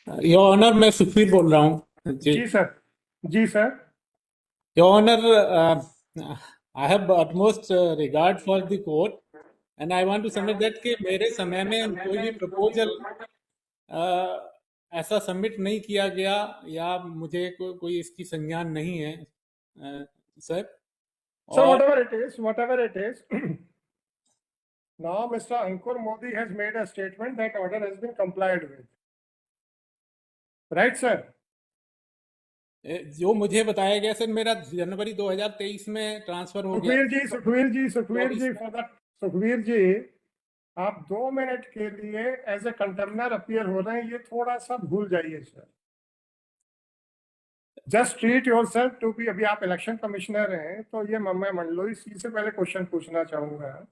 Your honour, मैं सुखवीर बोल रहा हूँ जी। जी सर। जी sir. Your honour, I have utmost regard for the court and I want to submit that कि मेरे समय में कोई भी प्रपोजल ऐसा सबमिट नहीं किया गया या मुझे कोई इसकी संज्ञान नहीं है सर। So और whatever it is, now Mr. Ankur Modi has made a statement that order has been complied with. Right, sir? जो मुझे बताया गया सर, मेरा जनवरी 2023 में ट्रांसफर हो गया। सुखवीर जी, आप 2 मिनट के लिए एज ए कंटेम्नर अपीयर हो रहे हैं, ये थोड़ा सा भूल जाइए sir. Just treat yourself to be, अभी आप इलेक्शन कमिश्नर हैं, तो ये मैं मंडलोई जी से पहले क्वेश्चन पूछना चाहूंगा।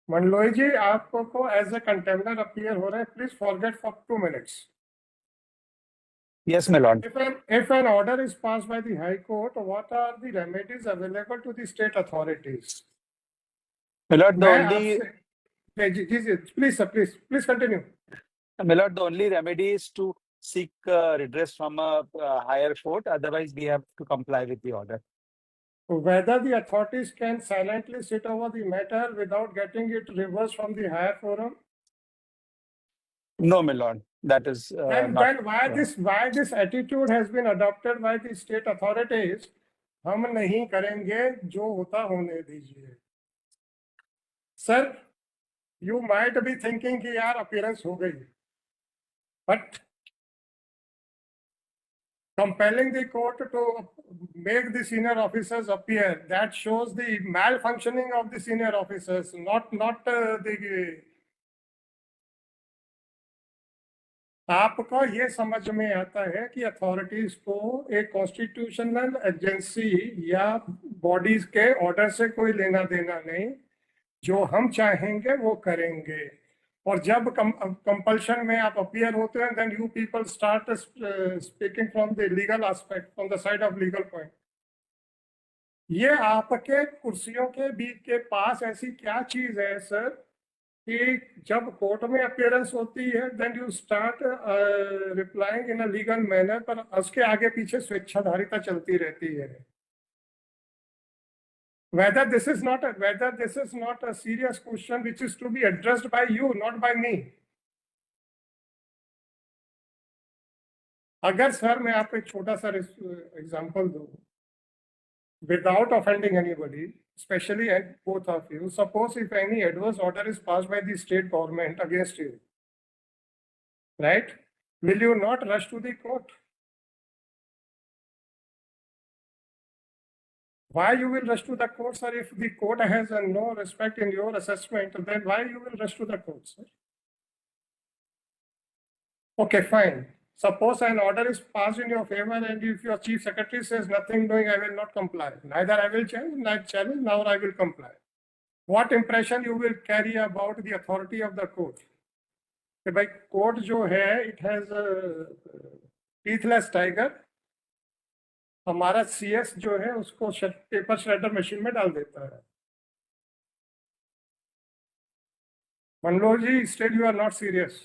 मंडलोई जी, आपको एज ए कंटेम्नर अपीयर हो रहे हैं, please forget for 2 minutes. Yes, my lord. If an order is passed by the High Court, what are the remedies available to the state authorities? My lord, the only... Please, sir, please continue. My lord, the only remedy is to seek redress from a higher court. Otherwise, we have to comply with the order. Whether the authorities can silently sit over the matter without getting it reversed from the higher forum? No, my lord. That is then why this attitude has been adopted by the state authorities? हम नहीं करेंगे, जो होता होने दीजिए। Sir, you might be thinking कि यार appearance हो गई, but compelling the court to make the senior officers appear, that shows the malfunctioning of the senior officers, not the... आपको ये समझ में आता है कि अथॉरिटीज को एक कॉन्स्टिट्यूशनल एजेंसी या बॉडीज के ऑर्डर से कोई लेना देना नहीं, जो हम चाहेंगे वो करेंगे। और जब कंपल्शन में आप अपीयर होते हैं, then you people start speaking from the legal aspect, from the side of legal point. ये आपके कुर्सियों के बीच के पास ऐसी क्या चीज है सर कि जब कोर्ट में अपीयरेंस होती है, then you start replying in a legal manner, पर उसके आगे पीछे स्वेच्छाधारिता चलती रहती है। Whether this is not a serious question which is to be addressed by you, not by me. अगर सर मैं आपको एक छोटा सा एग्जांपल दूं, without offending anybody, especially and both of you, suppose if any adverse order is passed by the state government against you, right? Will you not rush to the court? Why you will rush to the court, sir? If the court has no respect in your assessment, then why you will rush to the court, sir? Okay, fine. Suppose an order is passed in your favor, and if your chief secretary says nothing doing, I will not comply. Neither I will challenge, now I will comply. What impression you will carry about the authority of the court? By court जो है, it has a teethless tiger. हमारा CS जो है उसको paper shredder machine में डाल देता है। Manoj ji, still you are not serious.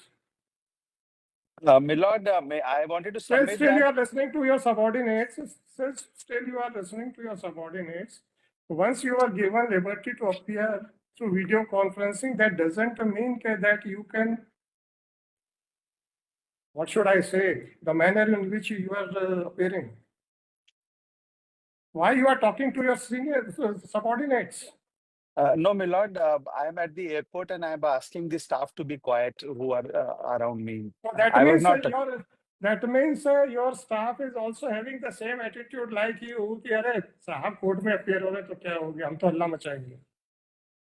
My lord, I wanted to submit still you are listening to your subordinates. Still you are listening to your subordinates. Once you are given liberty to appear through video conferencing, that doesn't mean that you can, what should I say, the manner in which you are appearing. Why you are talking to your senior subordinates? No, my lord, I am at the airport and I am asking the staff to be quiet who are around me. So that means your staff is also having the same attitude like you. कि अरे साहब court में appear हो रहे तो क्या हो गया, हम तो हल्ला मचाएंगे.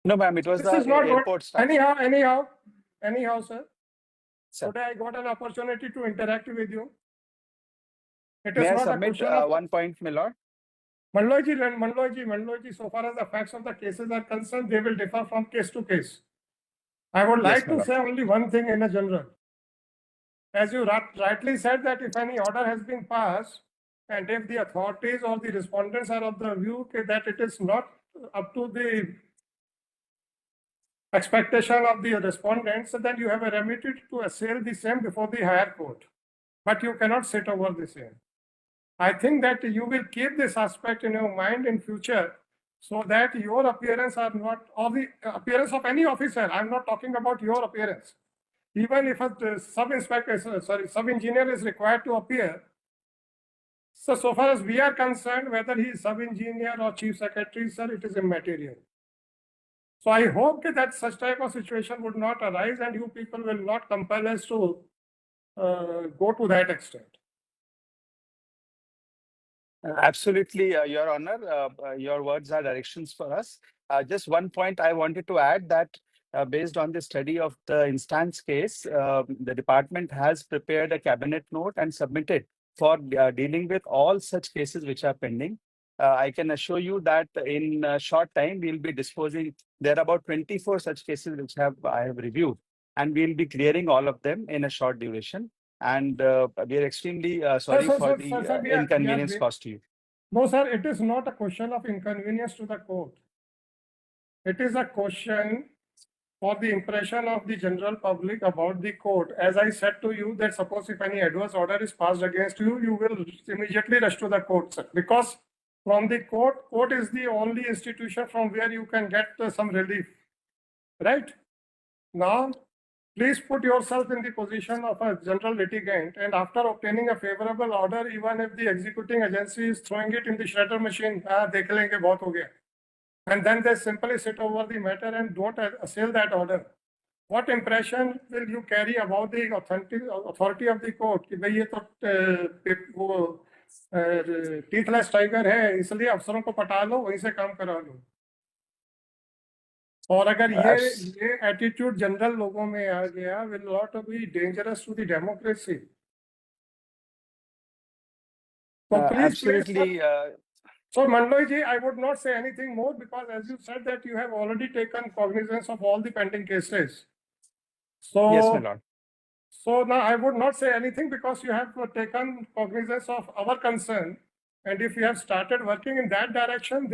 No, ma'am, it was the airport staff. Anyhow, sir. Today I got an opportunity to interact with you. It is May I not submit a question of... one point, my lord? Manloji, so far as the facts of the cases are concerned, they will differ from case to case. I would like to say only one thing in a general. As you rightly said, that if any order has been passed, and if the authorities or the respondents are of the view that it is not up to the expectation of the respondents, then you have a remedy to assail the same before the higher court. but you cannot sit over the same. I think that you will keep this aspect in your mind in future, so that your appearance are not, or the appearance of any officer, I'm not talking about your appearance. Even if a sub-engineer is required to appear, so far as we are concerned, whether he is sub-engineer or chief secretary, sir, it is immaterial. So I hope that such type of situation would not arise, and you people will not compel us to go to that extent. Absolutely, Your Honor. Your words are directions for us. Just one point I wanted to add, that based on the study of the instance case, the department has prepared a cabinet note and submitted for dealing with all such cases which are pending. I can assure you that in a short time, we'll be disposing. There are about 24 such cases which I have reviewed, and we'll be clearing all of them in a short duration. And we are extremely sorry for the inconvenience caused to you. No, sir, it is not a question of inconvenience to the court. It is a question for the impression of the general public about the court. As I said to you, that suppose if any adverse order is passed against you, you will immediately rush to the court, sir. Because from the court is the only institution from where you can get some relief, right? Now, please put yourself in the position of a general litigant, and after obtaining a favorable order, even if the executing agency is throwing it in the shredder machine, dekh lenge, bahut ho gaya, and then they simply sit over the matter and don't assail that order, what impression will you carry about the authority of the court? कि भाई ये तो वो teethless tiger है, इसलिए अफसरों को पटा लो, वहीं से काम करा लो. और अगर ये एटीट्यूड जनरल लोगों में आ गया, will not be dangerous to the democracy. So please, absolutely. So Mandloy ji, I would not say anything more, because as you said that you have already taken cognizance of all the pending cases. So yes, my lord. So now I would not say anything, because you have taken cognizance of our concern, and if you have started working in that direction,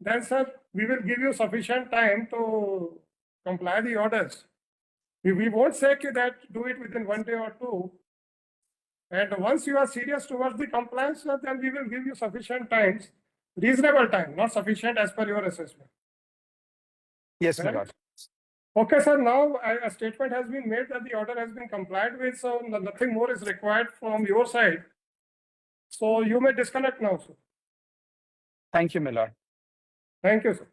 then sir, we will give you sufficient time to comply the orders. We won't say that do it within 1 day or 2. And once you are serious towards the compliance, then we will give you sufficient time, reasonable time, not sufficient as per your assessment. Yes, my lord. Okay, sir. Now a statement has been made that the order has been complied with, so nothing more is required from your side. So you may disconnect now, sir. Thank you, my lord. Thank you, sir.